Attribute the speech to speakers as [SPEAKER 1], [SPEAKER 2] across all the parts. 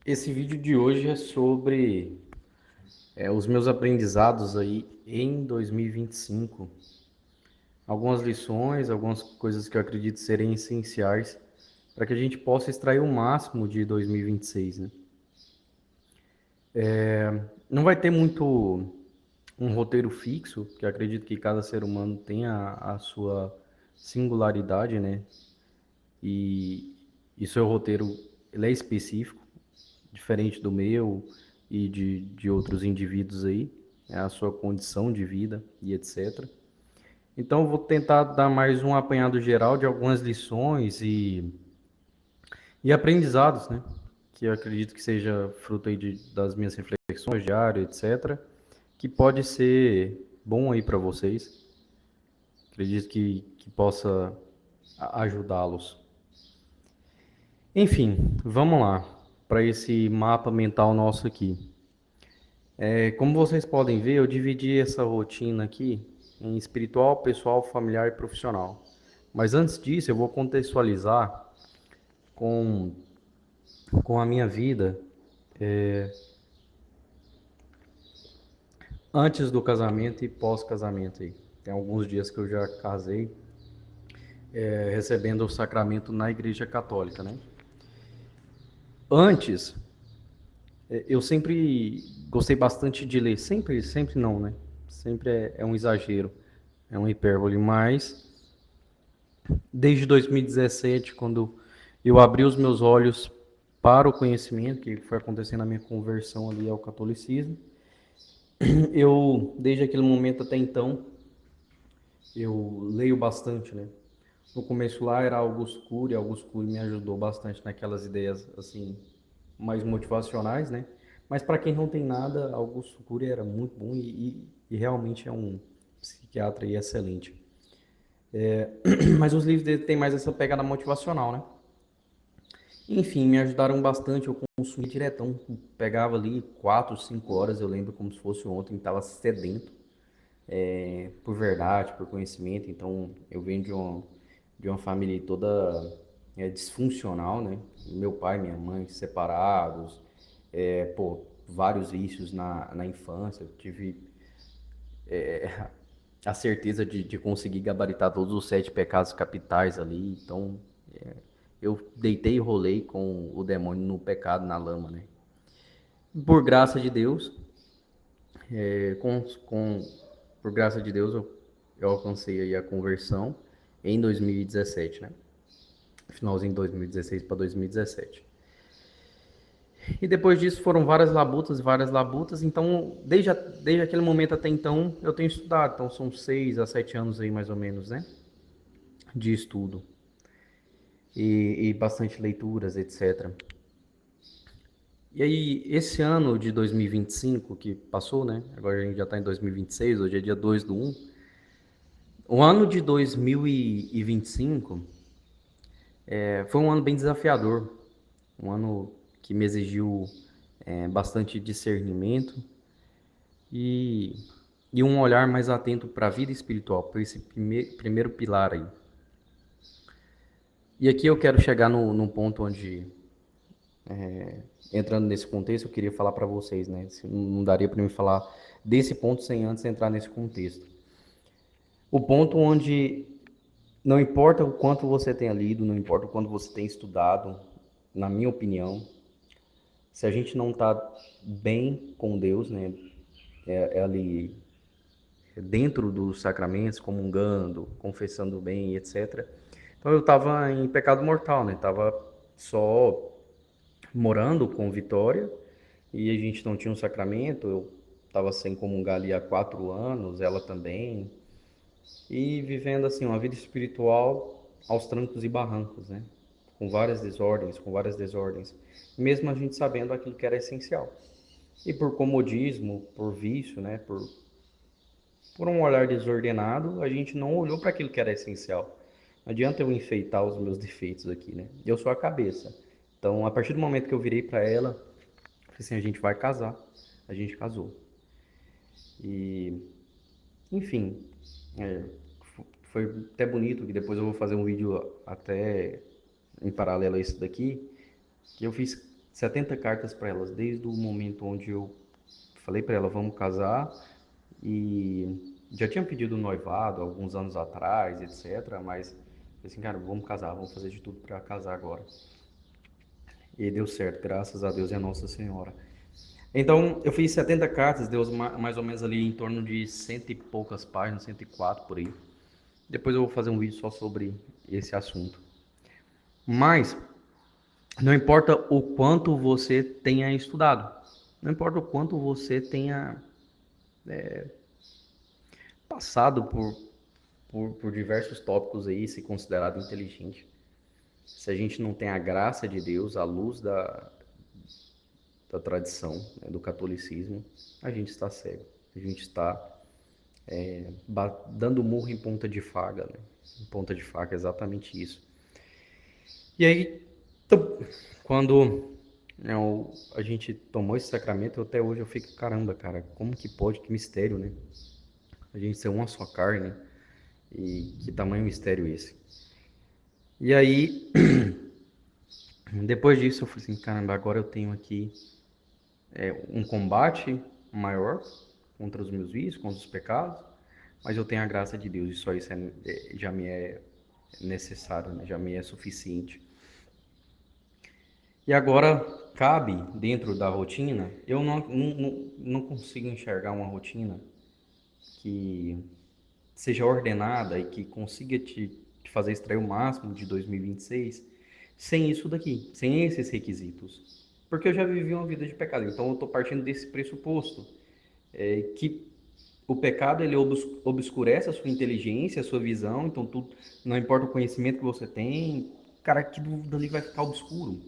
[SPEAKER 1] Esse vídeo de hoje é sobre os meus aprendizados aí em 2025. Algumas lições, algumas coisas que eu acredito serem essenciais para que a gente possa extrair o máximo de 2026, né? Não vai ter muito um roteiro fixo, que eu acredito que cada ser humano tem a sua singularidade, né? E seu roteiro ele é específico, diferente do meu e de outros indivíduos aí, é a sua condição de vida e etc. Então, eu vou tentar dar mais um apanhado geral de algumas lições e aprendizados, né? Que eu acredito que seja fruto aí das minhas reflexões diárias, etc. Que pode ser bom aí para vocês. Acredito que possa ajudá-los. Enfim, vamos lá para esse mapa mental nosso aqui. Como vocês podem ver, eu dividi essa rotina aqui em espiritual, pessoal, familiar e profissional. Mas antes disso, eu vou contextualizar com, com a minha vida antes do casamento e pós-casamento aí. Tem alguns dias que eu já casei, recebendo o sacramento na Igreja Católica, né? Antes, eu sempre gostei bastante de ler. Sempre não, né? Sempre é um exagero, é uma hipérbole, mas desde 2017, quando eu abri os meus olhos para o conhecimento, que foi acontecendo a minha conversão ali ao catolicismo, desde aquele momento até então, eu leio bastante, né? No começo lá era Augusto Cury, Augusto Cury me ajudou bastante naquelas ideias, assim, mais motivacionais, né? Mas para quem não tem nada, Augusto Cury era muito bom e realmente é um psiquiatra excelente. Mas os livros dele têm mais essa pegada motivacional, né? Enfim, me ajudaram bastante. Eu consumi diretão, pegava ali 4, 5 horas. Eu lembro como se fosse ontem, estava sedento por verdade, por conhecimento. Então, eu venho de uma família toda disfuncional, né? Meu pai e minha mãe separados, vários vícios na infância. Eu tive a certeza de conseguir gabaritar todos os 7 pecados capitais ali. Então, eu deitei e rolei com o demônio no pecado, na lama, né? Por graça de Deus, é, com, com, por graça de Deus, eu alcancei aí a conversão em 2017, né? Finalzinho de 2016 para 2017. E depois disso foram várias labutas. Então, desde aquele momento até então, eu tenho estudado. Então, são 6 a 7 anos aí, mais ou menos, né? De estudo. E bastante leituras, etc. E aí, esse ano de 2025 que passou, né? Agora a gente já está em 2026, hoje é dia 2 do 1. O ano de 2025 foi um ano bem desafiador, um ano que me exigiu bastante discernimento e, e um olhar mais atento para a vida espiritual, para esse primeiro pilar aí. E aqui eu quero chegar no ponto onde, entrando nesse contexto, eu queria falar para vocês, né? Não daria para mim falar desse ponto sem antes entrar nesse contexto. O ponto onde não importa o quanto você tenha lido, não importa o quanto você tenha estudado, na minha opinião, se a gente não está bem com Deus, né, é ali dentro dos sacramentos, comungando, confessando bem, etc. Então eu estava em pecado mortal, né? Tava só morando com Vitória e a gente não tinha um sacramento. Eu estava sem comungar ali há 4 anos, ela também, e vivendo assim uma vida espiritual aos trancos e barrancos, né? Com várias desordens, mesmo a gente sabendo aquilo que era essencial. E por comodismo, por vício, né? Por um olhar desordenado, a gente não olhou para aquilo que era essencial. Não adianta eu enfeitar os meus defeitos aqui, né? Eu sou a cabeça. Então, a partir do momento que eu virei para ela, falei assim, a gente vai casar. A gente casou. E, enfim, é, foi até bonito que depois eu vou fazer um vídeo até em paralelo a isso daqui, que eu fiz 70 cartas para elas, desde o momento onde eu falei para ela, vamos casar, e já tinha pedido noivado alguns anos atrás, etc. Mas, assim, cara, vamos casar, vamos fazer de tudo para casar agora. E deu certo, graças a Deus e a Nossa Senhora. Então, eu fiz 70 cartas, deu mais ou menos ali em torno de cento e poucas páginas, 104 por aí. Depois eu vou fazer um vídeo só sobre esse assunto. Mas, não importa o quanto você tenha estudado, não importa o quanto você tenha passado por diversos tópicos aí, se considerado inteligente. Se a gente não tem a graça de Deus, a luz da tradição, né, do catolicismo, a gente está cego. A gente está dando murro em ponta de faca, né? Em ponta de faca, é exatamente isso. E aí, quando a gente tomou esse sacramento, até hoje eu fico, caramba, cara, como que pode, que mistério, né? A gente ser uma só carne, e que tamanho mistério esse. E aí, depois disso, eu falei assim, caramba, agora eu tenho aqui um combate maior contra os meus vícios, contra os pecados, mas eu tenho a graça de Deus, e só isso já me é necessário, né? Já me é suficiente. E agora, cabe dentro da rotina, eu não consigo enxergar uma rotina que seja ordenada e que consiga te fazer extrair o máximo de 2026 sem isso daqui, sem esses requisitos. Porque eu já vivi uma vida de pecado, então eu estou partindo desse pressuposto, que o pecado ele obscurece a sua inteligência, a sua visão, então tudo, não importa o conhecimento que você tem, cara, aquilo dali vai ficar obscuro.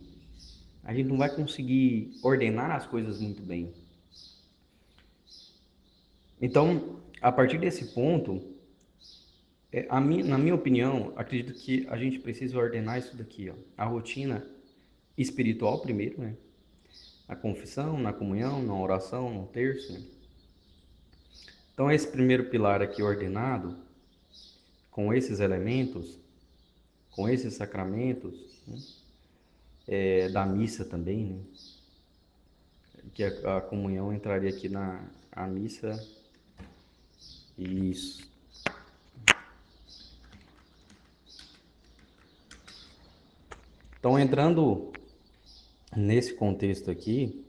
[SPEAKER 1] A gente não vai conseguir ordenar as coisas muito bem. Então, a partir desse ponto, na minha opinião, acredito que a gente precisa ordenar isso daqui, ó. A rotina espiritual primeiro, né? Na confissão, na comunhão, na oração, no terço, né? Então, esse primeiro pilar aqui ordenado, com esses elementos, com esses sacramentos, né? Da missa também, né? Que a comunhão entraria aqui na a missa. Isso. Então, entrando nesse contexto aqui,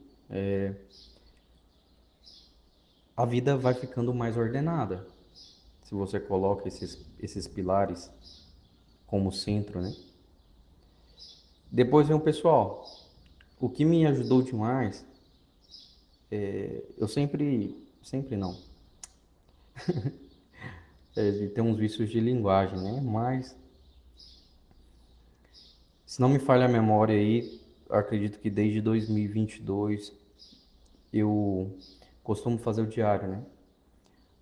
[SPEAKER 1] a vida vai ficando mais ordenada. Se você coloca esses pilares como centro, né? Depois vem o pessoal. O que me ajudou demais, eu sempre não, de ter uns vícios de linguagem, né? Mas, se não me falha a memória aí, acredito que desde 2022 eu costumo fazer o diário, né?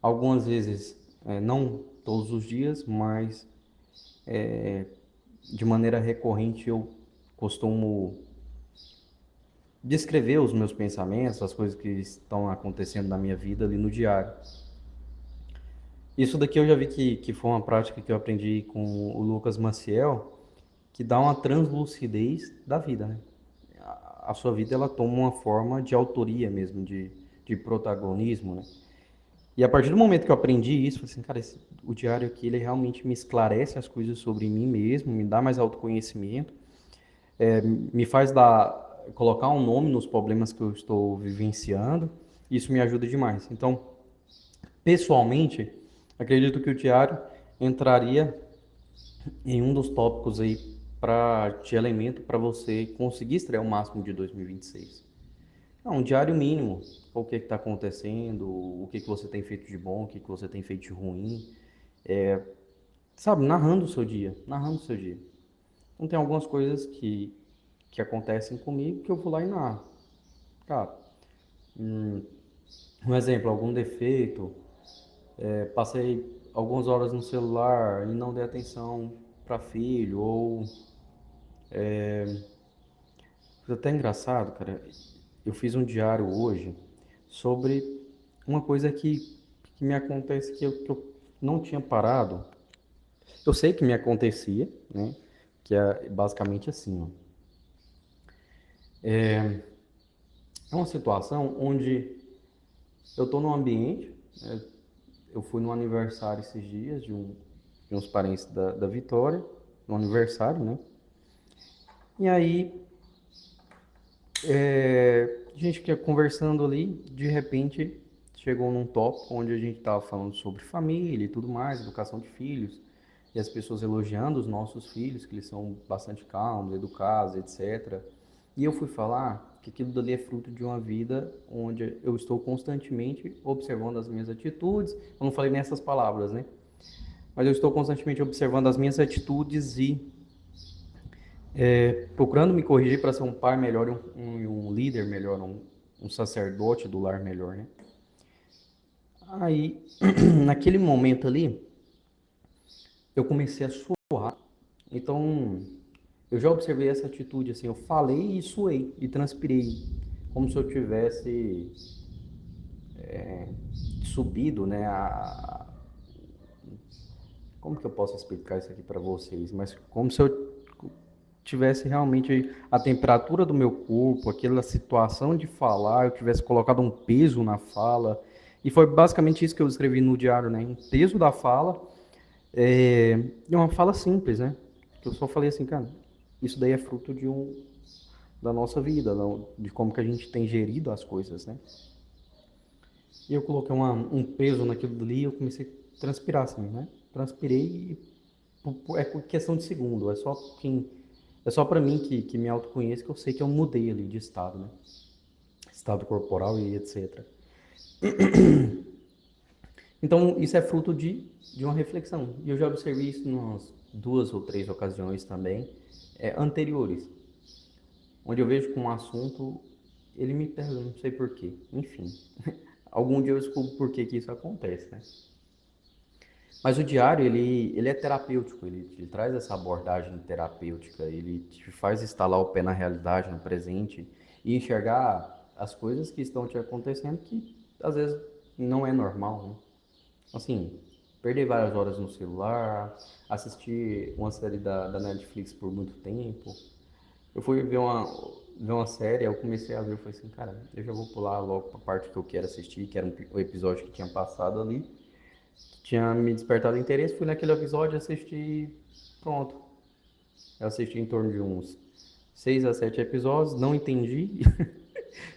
[SPEAKER 1] Algumas vezes, não todos os dias, mas de maneira recorrente eu costumo descrever os meus pensamentos, as coisas que estão acontecendo na minha vida ali no diário. Isso daqui eu já vi que foi uma prática que eu aprendi com o Lucas Maciel, que dá uma translucidez da vida, né? A sua vida ela toma uma forma de autoria mesmo, de protagonismo, né? E a partir do momento que eu aprendi isso, eu falei assim, cara, o diário aqui ele realmente me esclarece as coisas sobre mim mesmo, me dá mais autoconhecimento, me faz colocar um nome nos problemas que eu estou vivenciando. Isso me ajuda demais. Então, pessoalmente, acredito que o diário entraria em um dos tópicos aí de elemento para você conseguir estrear o máximo de 2026. Um diário mínimo, o que está acontecendo, o que você tem feito de bom, o que você tem feito de ruim, sabe, narrando o seu dia, narrando o seu dia. Então tem algumas coisas que acontecem comigo que eu vou lá e narro. Cara, um exemplo, algum defeito, passei algumas horas no celular e não dei atenção para filho, ou foi até engraçado, cara. Eu fiz um diário hoje sobre uma coisa que me acontece que eu não tinha parado. Eu sei que me acontecia, né? Que é basicamente assim, ó. É uma situação onde eu estou num ambiente, né, eu fui no aniversário esses dias de uns parentes da Vitória, no aniversário, né? E aí, a gente que conversando ali, de repente chegou num tópico onde a gente estava falando sobre família e tudo mais, educação de filhos, e as pessoas elogiando os nossos filhos, que eles são bastante calmos, educados, etc. E eu fui falar que aquilo dali é fruto de uma vida onde eu estou constantemente observando as minhas atitudes. Eu não falei nessas palavras, né? Mas eu estou constantemente observando as minhas atitudes e procurando me corrigir para ser um pai melhor, um líder melhor, um sacerdote do lar melhor, né? Aí, naquele momento ali, eu comecei a suar. Então, eu já observei essa atitude, assim, eu falei e suei, e transpirei, como se eu tivesse subido, né, como que eu posso explicar isso aqui para vocês? Mas como se eu tivesse realmente a temperatura do meu corpo, aquela situação de falar, eu tivesse colocado um peso na fala. E foi basicamente isso que eu escrevi no diário, né? Um peso da fala, e uma fala simples, né? Que eu só falei assim, cara, isso daí é fruto da nossa vida, de como que a gente tem gerido as coisas, né? E eu coloquei um peso naquilo ali e eu comecei a transpirar, assim, né? Transpirei e é questão de segundo, é só para mim que me autoconheço que eu sei que eu mudei ali de estado, né? Estado corporal e etc. Então, isso é fruto de uma reflexão. E eu já observei isso em umas duas ou três ocasiões também, anteriores, onde eu vejo que um assunto, ele me pega, não sei porquê. Enfim, algum dia eu descubro por que isso acontece, né? Mas o diário, ele é terapêutico, ele traz essa abordagem terapêutica, ele te faz instalar o pé na realidade, no presente, e enxergar as coisas que estão te acontecendo que às vezes não é normal, né? Assim, perder várias horas no celular, assistir uma série da Netflix por muito tempo. Eu fui ver uma série, eu comecei a ver, eu falei assim, cara, eu já vou pular logo pra parte que eu quero assistir, que era o episódio que tinha passado ali, tinha me despertado interesse, fui naquele episódio, assisti, pronto. Eu assisti em torno de uns 6 a 7 episódios, não entendi,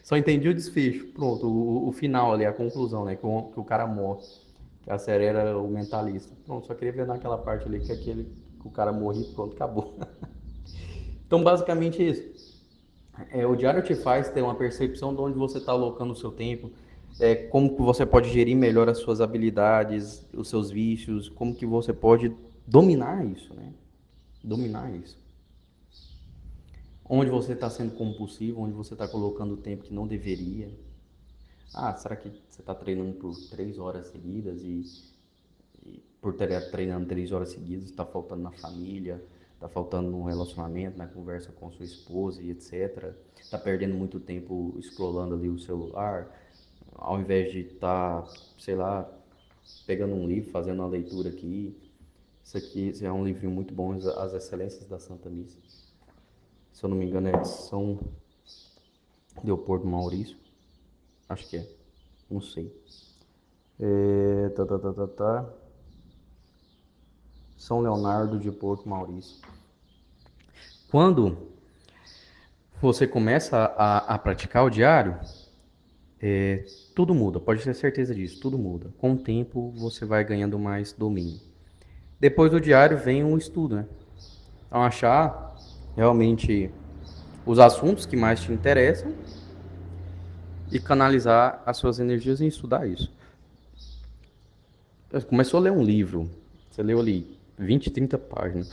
[SPEAKER 1] só entendi o desfecho, pronto, o final ali, a conclusão, né, que o cara morre, que a série era o mentalista. Pronto, só queria ver naquela parte ali que o cara morre e pronto, acabou. Então, basicamente isso. O diário te faz ter uma percepção de onde você está alocando o seu tempo, como que você pode gerir melhor as suas habilidades, os seus vícios, como que você pode dominar isso, né? Dominar isso. Onde você está sendo compulsivo, onde você está colocando o tempo que não deveria. Ah, será que você está treinando por 3 horas seguidas e por estar treinando 3 horas seguidas está faltando na família, está faltando no relacionamento, na conversa com sua esposa e etc. Está perdendo muito tempo scrollando ali o celular, ao invés de estar, sei lá, pegando um livro, fazendo uma leitura aqui. Isso é um livro muito bom, As Excelências da Santa Missa. Se eu não me engano é de São Leopoldo Maurício, acho que é, não sei. Tá. São Leonardo de Porto Maurício. Quando você começa a praticar o diário, tudo muda, pode ter certeza disso, tudo muda. Com o tempo você vai ganhando mais domínio. Depois do diário vem o estudo, né? Então achar realmente os assuntos que mais te interessam e canalizar as suas energias em estudar isso. Começou a ler um livro, você leu ali 20, 30 páginas,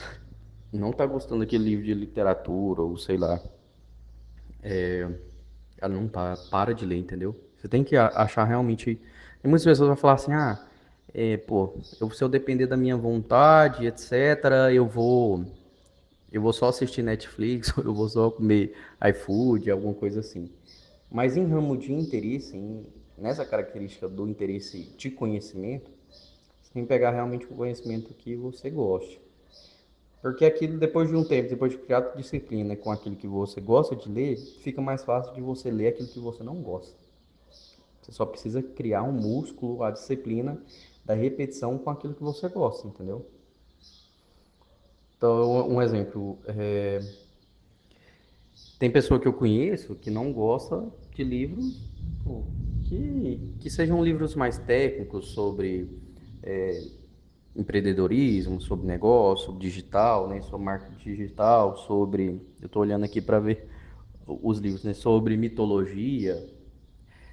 [SPEAKER 1] não está gostando daquele livro de literatura ou sei lá, ela não tá, para de ler, entendeu? Você tem que achar realmente. Tem muitas pessoas vão falar assim, pô, se eu depender da minha vontade, etc., eu vou só assistir Netflix, ou eu vou só comer iFood, alguma coisa assim. Mas em ramo de interesse, nessa característica do interesse de conhecimento, você tem que pegar realmente um conhecimento que você goste. Porque aquilo, depois de um tempo, depois de criar disciplina com aquilo que você gosta de ler, fica mais fácil de você ler aquilo que você não gosta. Você só precisa criar um músculo, a disciplina da repetição com aquilo que você gosta, entendeu? Então, um exemplo, tem pessoa que eu conheço que não gosta de livros pô, que sejam livros mais técnicos sobre empreendedorismo, sobre negócio, sobre digital, né, sobre marketing digital, sobre, eu estou olhando aqui para ver os livros, né, sobre mitologia.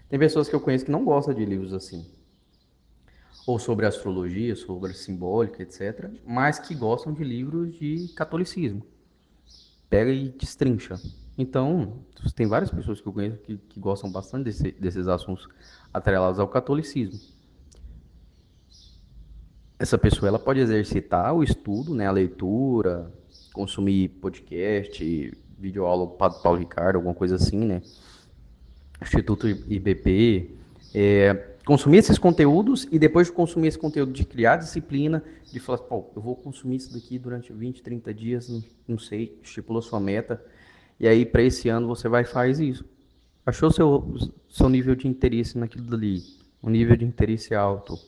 [SPEAKER 1] Tem pessoas que eu conheço que não gostam de livros assim, ou sobre astrologia, sobre simbólica, etc., mas que gostam de livros de catolicismo. Pega e destrincha. Então, tem várias pessoas que eu conheço que gostam bastante desses assuntos atrelados ao catolicismo. Essa pessoa ela pode exercitar o estudo, né, a leitura, consumir podcast, videoaula do Padre Paulo Ricardo, alguma coisa assim, né? Instituto IBP, consumir esses conteúdos e depois de consumir esse conteúdo, de criar disciplina, de falar, pô, eu vou consumir isso daqui durante 20, 30 dias, não sei, estipula sua meta, e aí para esse ano você vai e faz isso. Achou seu nível de interesse naquilo dali, um nível de interesse alto,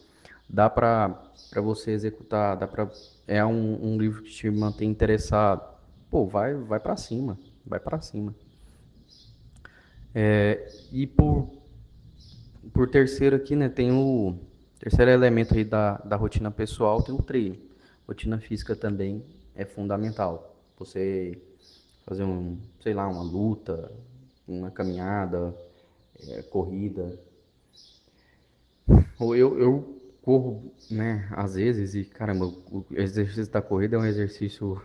[SPEAKER 1] dá para você executar, dá para é um livro que te mantém interessado, pô, vai para cima, vai para cima. E por terceiro aqui, né, tem o terceiro elemento aí da rotina pessoal, tem o treino. Rotina física também é fundamental. Você fazer sei lá, uma luta, uma caminhada, corrida. Ou eu corro, né, às vezes e caramba, o exercício da corrida é um exercício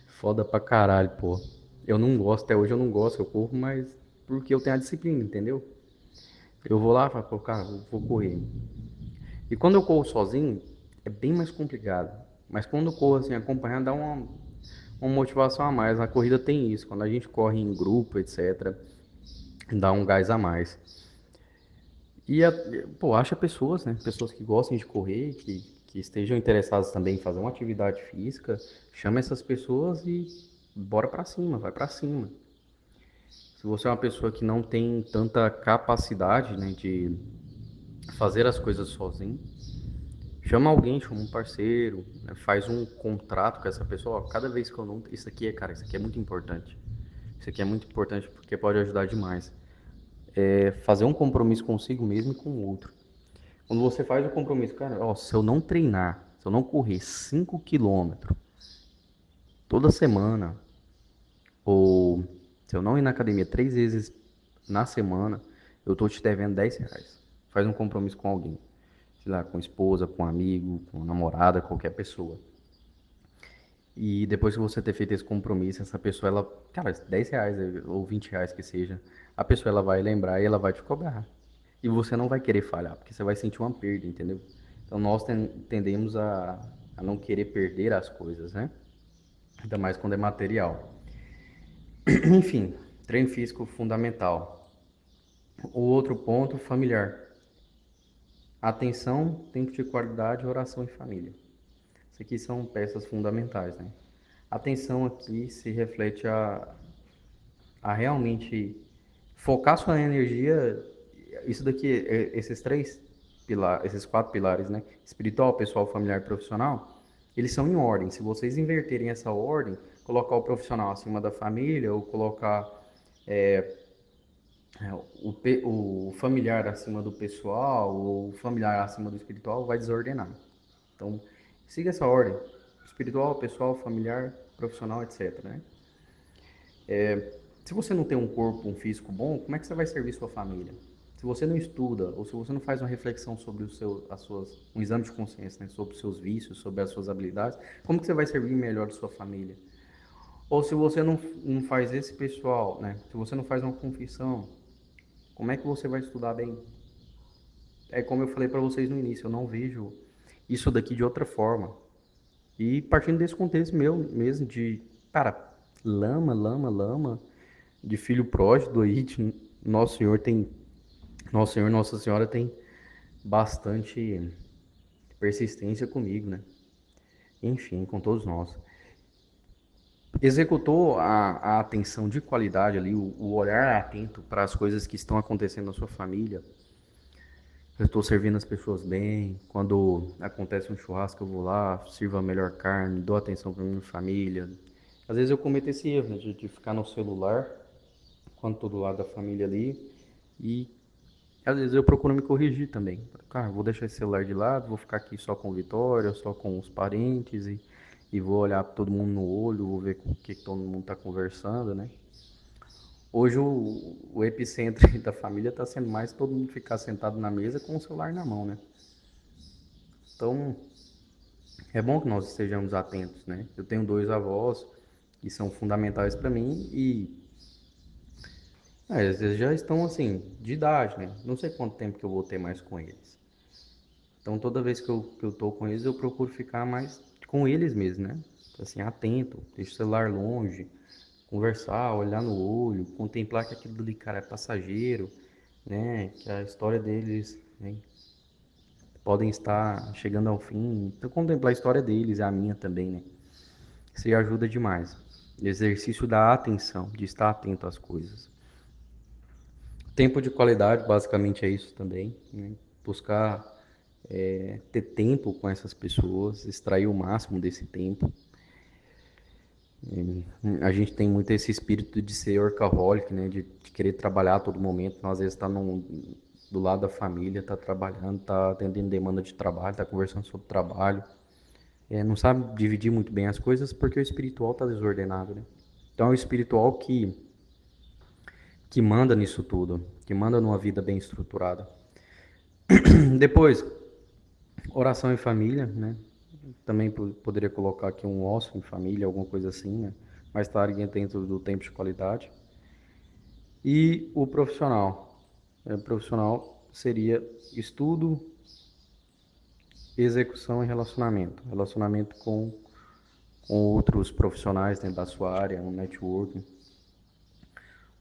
[SPEAKER 1] foda pra caralho, pô. Eu não gosto, até hoje eu não gosto, eu corro, mas porque eu tenho a disciplina, entendeu? Eu vou lá e falo, pô, cara, eu vou correr. E quando eu corro sozinho, é bem mais complicado. Mas quando eu corro assim, acompanhado, dá uma motivação a mais. A corrida tem isso. Quando a gente corre em grupo, etc., dá um gás a mais. E, pô, acha pessoas, né? Pessoas que gostem de correr, que estejam interessadas também em fazer uma atividade física. Chama essas pessoas e bora pra cima, vai pra cima. Se você é uma pessoa que não tem tanta capacidade, né, de fazer as coisas sozinho, chama alguém, chama um parceiro, né, faz um contrato com essa pessoa. Ó, cada vez que eu não. Isso aqui é, cara, isso aqui é muito importante. Isso aqui é muito importante porque pode ajudar demais. É fazer um compromisso consigo mesmo e com o outro. Quando você faz o compromisso, cara, ó, se eu não treinar, se eu não correr 5 km toda semana, ou se eu não ir na academia 3 vezes na semana, eu tô te devendo R$ 10. Faz um compromisso com alguém. Sei lá, com a esposa, com um amigo, com a namorada, qualquer pessoa. E depois que você ter feito esse compromisso, essa pessoa, ela, cara, R$ 10 ou R$ 20 que seja, a pessoa ela vai lembrar e ela vai te cobrar. E você não vai querer falhar, porque você vai sentir uma perda, entendeu? Então nós tendemos a não querer perder as coisas, né? Ainda mais quando é material. Enfim, treino físico fundamental. O outro ponto, familiar. Atenção, tempo de qualidade, oração e família. Isso aqui são peças fundamentais, né? Atenção aqui se reflete a realmente focar sua energia, isso daqui, esses três pilares, esses quatro pilares, né? Espiritual, pessoal, familiar e profissional, eles são em ordem. Se vocês inverterem essa ordem, colocar o profissional acima da família ou colocar o familiar acima do pessoal ou o familiar acima do espiritual, vai desordenar. Então, siga essa ordem. Espiritual, pessoal, familiar, profissional, etc, né? Se você não tem um corpo, um físico bom, como é que você vai servir sua família? Se você não estuda, ou se você não faz uma reflexão sobre um exame de consciência, né, sobre os seus vícios, sobre as suas habilidades, como que você vai servir melhor a sua família? Ou se você não faz esse pessoal, né, se você não faz uma confissão, como é que você vai estudar bem? É como eu falei para vocês no início, eu não vejo isso daqui de outra forma. E partindo desse contexto meu mesmo, de, cara, lama, de filho pródigo aí, Nosso Senhor tem, Nosso Senhor, Nossa Senhora tem bastante persistência comigo, né? Enfim, com todos nós. executou a atenção de qualidade ali, o olhar atento para as coisas que estão acontecendo na sua família. Eu estou servindo as pessoas bem. Quando acontece um churrasco, eu vou lá, sirvo a melhor carne, dou atenção para minha família. Às vezes eu cometo esse erro, né, de ficar no celular, quando estou do lado da família ali, e às vezes eu procuro me corrigir também. Cara, vou deixar esse celular de lado, vou ficar aqui só com o Vitória, só com os parentes, e vou olhar todo mundo no olho, vou ver com o que todo mundo está conversando, né? Hoje o epicentro da família está sendo mais todo mundo ficar sentado na mesa com o celular na mão, né? Então, é bom que nós estejamos atentos, né? Eu tenho dois avós que são fundamentais para mim e às vezes já estão assim, de idade, né? Não sei quanto tempo que eu vou ter mais com eles. Então, toda vez que eu tô com eles, eu procuro ficar mais com eles mesmo, né? Assim, atento, deixo o celular longe, conversar, olhar no olho, contemplar que aquilo ali, cara, é passageiro, né? Que a história deles, né, podem estar chegando ao fim. Então, contemplar a história deles e a minha também, né? Isso ajuda demais. Exercício da atenção, de estar atento às coisas. Tempo de qualidade, basicamente, é isso também, né? Buscar ter tempo com essas pessoas, extrair o máximo desse tempo. A gente tem muito esse espírito de ser workaholic, né? De querer trabalhar a todo momento. Então, às vezes está do lado da família, está trabalhando, está atendendo demanda de trabalho, está conversando sobre trabalho. Não sabe dividir muito bem as coisas porque o espiritual está desordenado, né? Então é o espiritual que manda nisso tudo, que manda numa vida bem estruturada. Depois, oração em família, né? Também poderia colocar aqui um osso em família, alguma coisa assim, né? Mais tarde dentro do tempo de qualidade. E o profissional. O profissional seria estudo, execução e relacionamento. Relacionamento com outros profissionais dentro da sua área, um networking.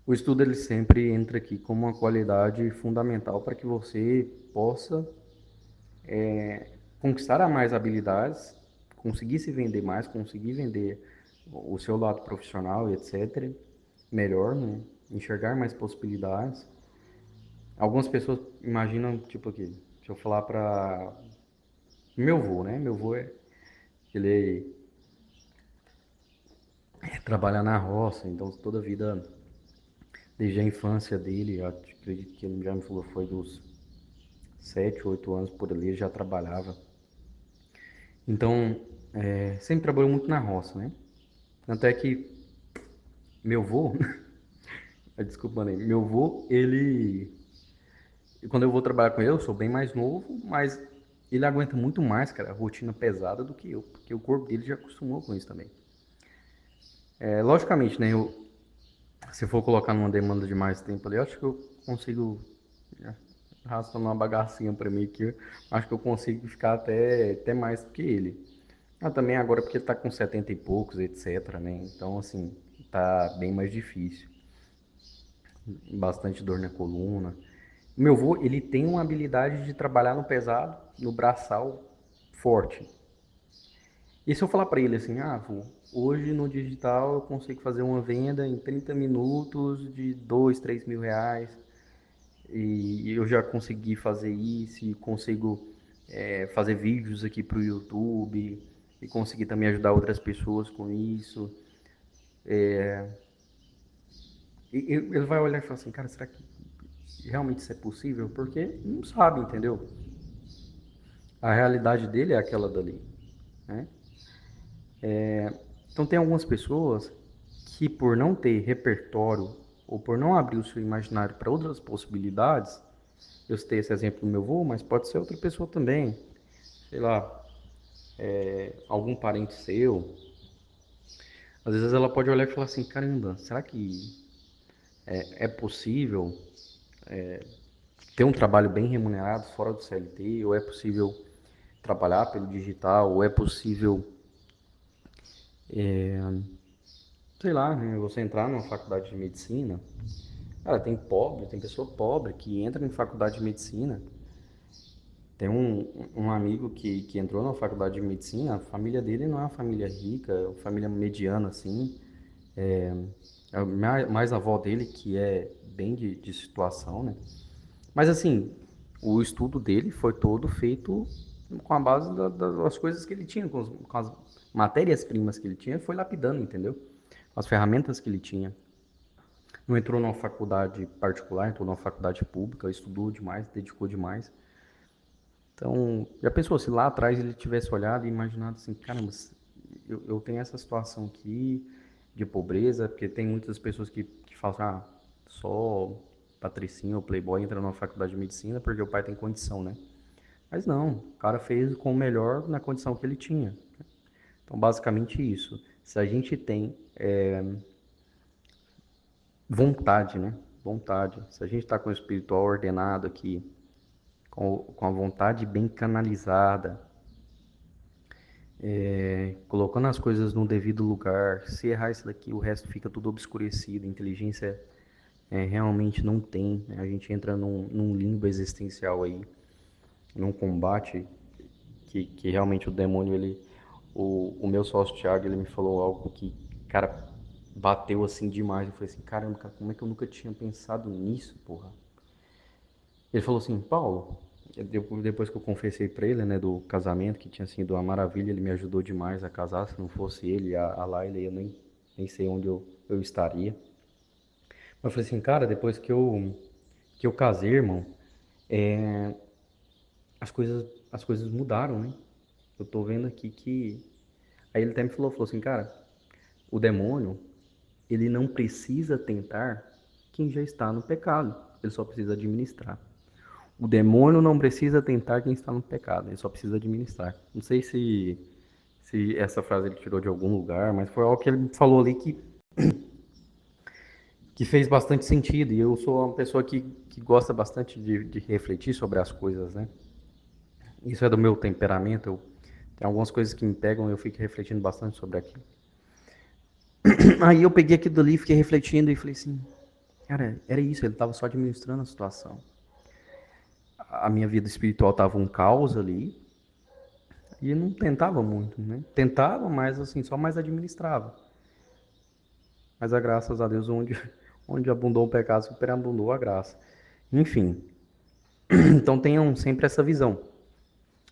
[SPEAKER 1] O estudo ele sempre entra aqui como uma qualidade fundamental para que você possa conquistar mais habilidades, conseguir se vender mais, conseguir vender o seu lado profissional e etc. Melhor, né? Enxergar mais possibilidades. Algumas pessoas imaginam, tipo aqui, se eu falar para meu avô, né? Meu avô ele trabalha na roça, então toda a vida, desde a infância dele, acredito que ele já me falou, foi dos 7, 8 anos por ali, ele já trabalhava. Então, sempre trabalhou muito na roça, né? Tanto é que meu avô, desculpa, né? Meu avô, quando eu vou trabalhar com ele, eu sou bem mais novo, mas ele aguenta muito mais, cara, a rotina pesada do que eu, porque o corpo dele já acostumou com isso também. Logicamente, né? Se eu for colocar numa demanda de mais tempo ali, eu acho que eu consigo arrastando uma bagacinha pra mim aqui, acho que eu consigo ficar até mais do que ele. Também agora porque ele tá com 70 e poucos, etc, né? Então, assim, tá bem mais difícil. Bastante dor na coluna. O meu avô, ele tem uma habilidade de trabalhar no pesado, no braçal forte. E se eu falar para ele assim, vô, hoje no digital eu consigo fazer uma venda em 30 minutos de 2, 3 mil reais, e eu já consegui fazer isso, e consigo fazer vídeos aqui para o YouTube, e conseguir também ajudar outras pessoas com isso. E ele vai olhar e falar assim, cara, será que realmente isso é possível? Porque não sabe, entendeu? A realidade dele é aquela dali, né? Então tem algumas pessoas que por não ter repertório ou por não abrir o seu imaginário para outras possibilidades, eu citei esse exemplo do meu avô, mas pode ser outra pessoa também, sei lá, algum parente seu. Às vezes ela pode olhar e falar assim, caramba, será que é possível ter um trabalho bem remunerado fora do CLT? Ou é possível trabalhar pelo digital? Ou é possível, sei lá, né, você entrar numa faculdade de medicina? Cara, tem pessoa pobre que entra em faculdade de medicina. Tem um amigo que entrou na faculdade de medicina, a família dele não é uma família rica, é uma família mediana, assim. mais a avó dele, que é bem de situação, né? Mas assim, o estudo dele foi todo feito com a base das coisas que ele tinha, com as matérias-primas que ele tinha, foi lapidando, entendeu? As ferramentas que ele tinha. Não entrou numa faculdade particular, entrou numa faculdade pública, estudou demais, dedicou demais. Então, já pensou se lá atrás ele tivesse olhado e imaginado assim, caramba, eu tenho essa situação aqui de pobreza, porque tem muitas pessoas que falam, ah, só patricinha ou playboy entra numa faculdade de medicina porque o pai tem condição, né? Mas não, o cara fez com o melhor na condição que ele tinha. Então, basicamente isso. Se a gente tem vontade, né? Vontade. Se a gente está com o espiritual ordenado aqui, com a vontade bem canalizada, colocando as coisas no devido lugar. Se errar isso daqui, o resto fica tudo obscurecido. Inteligência realmente não tem. Né? A gente entra num limbo existencial aí, num combate que realmente o demônio, o meu sócio Thiago, ele me falou algo que, cara, bateu assim demais. Eu falei assim, caramba, cara, como é que eu nunca tinha pensado nisso, porra? Ele falou assim, Paulo, depois que eu confessei pra ele, né, do casamento, que tinha sido uma maravilha, ele me ajudou demais a casar. Se não fosse ele, a Laila, eu nem sei onde eu estaria. Mas eu falei assim, cara, depois que eu casei, irmão, as coisas mudaram, né? Eu tô vendo aqui que... Aí ele até me falou assim, cara, o demônio, ele não precisa tentar quem já está no pecado, ele só precisa administrar. O demônio não precisa tentar quem está no pecado, ele só precisa administrar. Não sei se essa frase ele tirou de algum lugar, mas foi algo que ele falou ali que fez bastante sentido. E eu sou uma pessoa que gosta bastante de refletir sobre as coisas, né? Isso é do meu temperamento. Tem algumas coisas que me pegam e eu fico refletindo bastante sobre aquilo. Aí eu peguei aquilo ali, fiquei refletindo e falei assim, cara, era isso, ele estava só administrando a situação. A minha vida espiritual estava um caos ali e não tentava muito, né? Tentava, mas assim, só mais administrava. Mas a graças a Deus, onde abundou o pecado, superabundou a graça. Enfim, então tenham sempre essa visão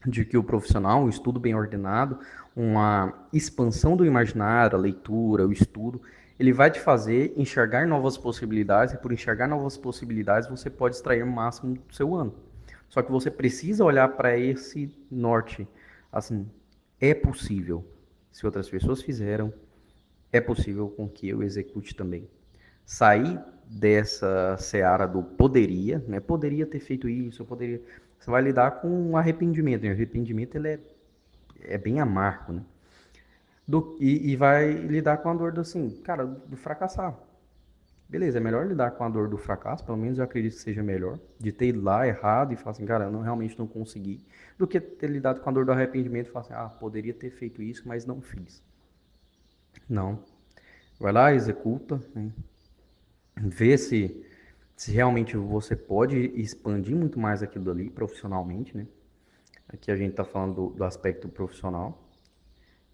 [SPEAKER 1] de que o profissional, um estudo bem ordenado, uma expansão do imaginário, a leitura, o estudo, ele vai te fazer enxergar novas possibilidades, e por enxergar novas possibilidades, você pode extrair o máximo do seu ano. Só que você precisa olhar para esse norte, assim, é possível. Se outras pessoas fizeram, é possível com que eu execute também. Sair dessa seara do poderia, né? Poderia ter feito isso, eu poderia. Você vai lidar com um arrependimento. E o arrependimento ele é bem amargo, né? E vai lidar com a dor do assim, cara, do fracassar. Beleza, é melhor lidar com a dor do fracasso, pelo menos eu acredito que seja melhor, de ter ido lá errado e falar assim, cara, eu não, realmente não consegui, do que ter lidado com a dor do arrependimento e falar assim, ah, poderia ter feito isso, mas não fiz. Não. Vai lá, executa, né? Vê se realmente você pode expandir muito mais aquilo ali profissionalmente, né? Aqui a gente está falando do aspecto profissional.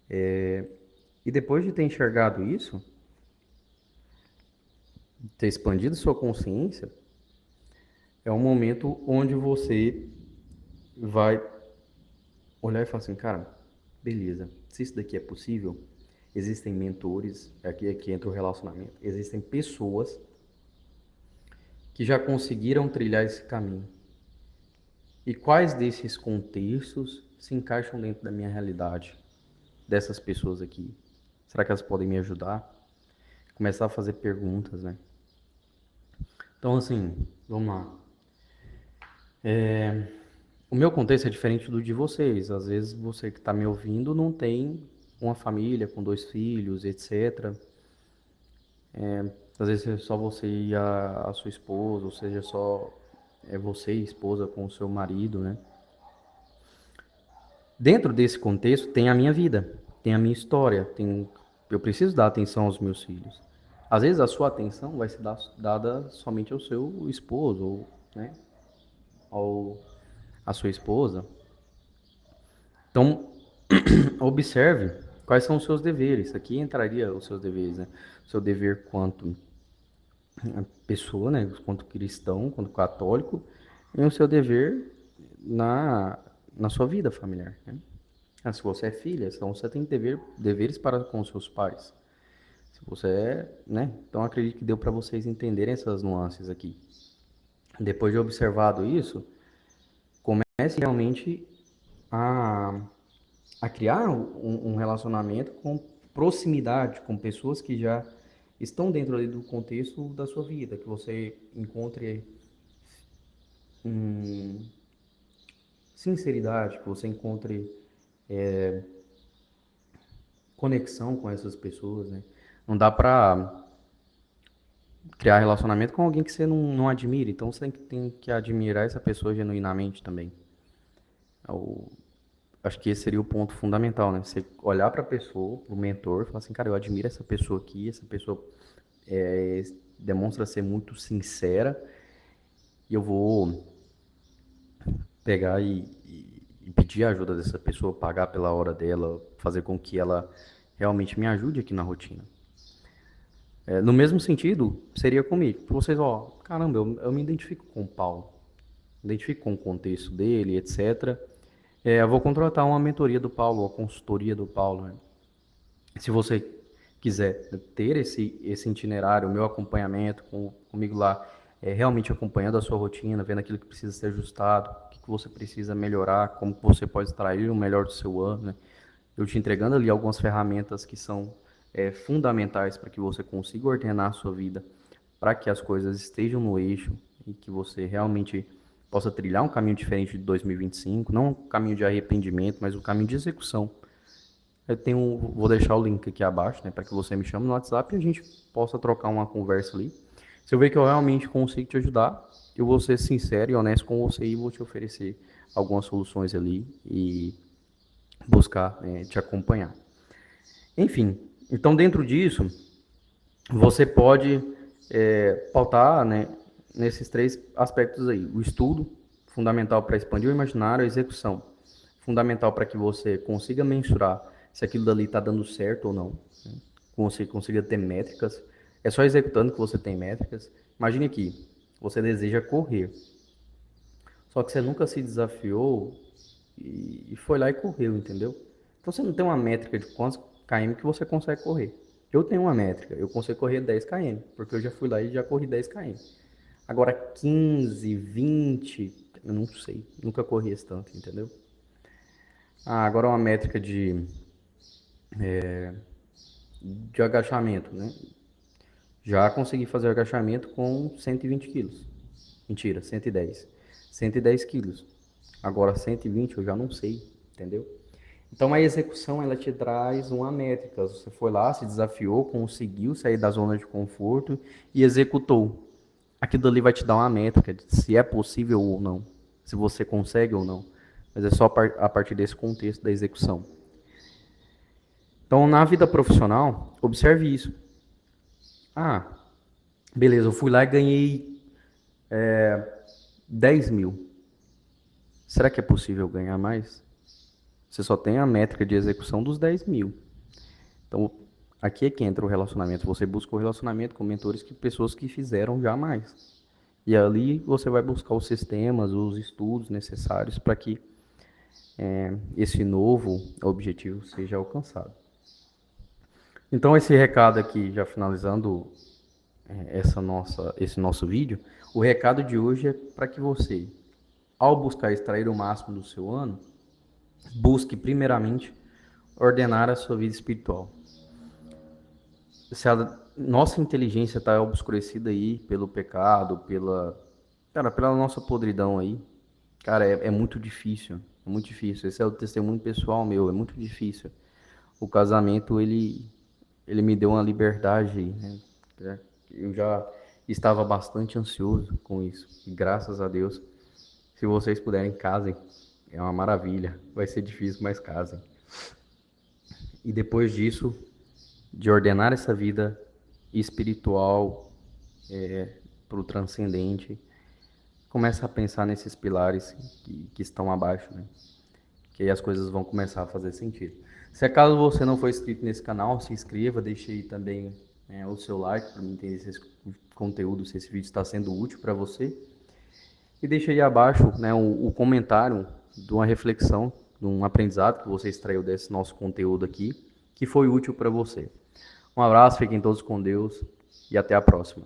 [SPEAKER 1] E depois de ter enxergado isso, ter expandido sua consciência, é um momento onde você vai olhar e falar assim, cara, beleza, se isso daqui é possível, existem mentores, aqui entra o relacionamento, existem pessoas que já conseguiram trilhar esse caminho. E quais desses contextos se encaixam dentro da minha realidade, dessas pessoas aqui? Será que elas podem me ajudar? Começar a fazer perguntas, né? Então, assim, vamos lá. O meu contexto é diferente do de vocês. Às vezes você que está me ouvindo não tem uma família com dois filhos, etc. Às vezes é só você e a sua esposa, ou seja, só você e a esposa com o seu marido, né? Dentro desse contexto tem a minha vida, tem a minha história, eu preciso dar atenção aos meus filhos. Às vezes a sua atenção vai ser dada somente ao seu esposo, ou, né, ao, à sua esposa. Então, observe. Quais são os seus deveres? Aqui entraria os seus deveres, né? O seu dever quanto pessoa, né? Quanto cristão, quanto católico, e o seu dever na, na sua vida familiar, né? Ah, se você é filha, então você tem deveres para com os seus pais. Se você é, né? Então acredito que deu para vocês entenderem essas nuances aqui. Depois de observado isso, comece realmente a, a criar um relacionamento com proximidade, com pessoas que já estão dentro ali do contexto da sua vida, que você encontre sinceridade, que você encontre conexão com essas pessoas, né? Não dá pra criar relacionamento com alguém que você não admira, então você tem que admirar essa pessoa genuinamente também. Eu acho que esse seria o ponto fundamental, né? Você olhar para a pessoa, para o mentor, e falar assim, cara, eu admiro essa pessoa aqui, essa pessoa é, demonstra ser muito sincera e eu vou pegar e pedir a ajuda dessa pessoa, pagar pela hora dela, fazer com que ela realmente me ajude aqui na rotina. No mesmo sentido, seria comigo. Vocês, ó, caramba, eu me identifico com o Paulo, me identifico com o contexto dele, etc. Eu vou contratar uma mentoria do Paulo, uma consultoria do Paulo, né? Se você quiser ter esse itinerário, o meu acompanhamento comigo lá, realmente acompanhando a sua rotina, vendo aquilo que precisa ser ajustado, o que você precisa melhorar, como que você pode extrair o melhor do seu ano, né? Eu te entregando ali algumas ferramentas que são fundamentais para que você consiga ordenar a sua vida, para que as coisas estejam no eixo e que você realmente possa trilhar um caminho diferente de 2025, não um caminho de arrependimento, mas um caminho de execução. Vou deixar o link aqui abaixo, né, para que você me chame no WhatsApp e a gente possa trocar uma conversa ali. Se eu ver que eu realmente consigo te ajudar, eu vou ser sincero e honesto com você e vou te oferecer algumas soluções ali e buscar te acompanhar. Enfim, então dentro disso, você pode pautar, né, nesses três aspectos aí. O estudo, fundamental para expandir o imaginário, a execução, fundamental para que você consiga mensurar se aquilo dali está dando certo ou não, né? Você consiga ter métricas. É só executando que você tem métricas. Imagine aqui, você deseja correr, só que você nunca se desafiou e foi lá e correu, entendeu? Então você não tem uma métrica de quantos km que você consegue correr. Eu tenho uma métrica, eu consigo correr 10 km, porque eu já fui lá e já corri 10 km. Agora 15, 20, eu não sei, nunca corri esse tanto, entendeu? Agora uma métrica de agachamento, né? Já consegui fazer agachamento com 120 quilos. Mentira, 110. 110 quilos. Agora 120 eu já não sei, entendeu? Então a execução ela te traz uma métrica. Você foi lá, se desafiou, conseguiu sair da zona de conforto e executou. Aquilo ali vai te dar uma métrica de se é possível ou não, se você consegue ou não. Mas é só a partir desse contexto da execução. Então na vida profissional, observe isso. Ah, beleza, eu fui lá e ganhei 10 mil. Será que é possível ganhar mais? Você só tem a métrica de execução dos 10 mil. Então, aqui é que entra o relacionamento. Você busca o relacionamento com mentores que pessoas que fizeram já mais. E ali você vai buscar os sistemas, os estudos necessários para que esse novo objetivo seja alcançado. Então, esse recado aqui, já finalizando esse nosso vídeo, o recado de hoje é para que você, ao buscar extrair o máximo do seu ano, busque primeiramente ordenar a sua vida espiritual. Se a nossa inteligência está obscurecida aí pelo pecado, pela nossa podridão aí, cara, é muito difícil, é muito difícil. Esse é o testemunho pessoal meu, é muito difícil. O casamento, ele me deu uma liberdade, né? Eu já estava bastante ansioso com isso, e graças a Deus, se vocês puderem, casem, é uma maravilha. Vai ser difícil, mas casem. E depois disso, de ordenar essa vida espiritual para o transcendente, começa a pensar nesses pilares que estão abaixo, né? Que aí as coisas vão começar a fazer sentido. Se acaso você não for inscrito nesse canal, se inscreva, deixe aí também o seu like para mim entender se esse conteúdo, se esse vídeo está sendo útil para você. E deixe aí abaixo o comentário de uma reflexão, de um aprendizado que você extraiu desse nosso conteúdo aqui, que foi útil para você. Um abraço, fiquem todos com Deus e até a próxima.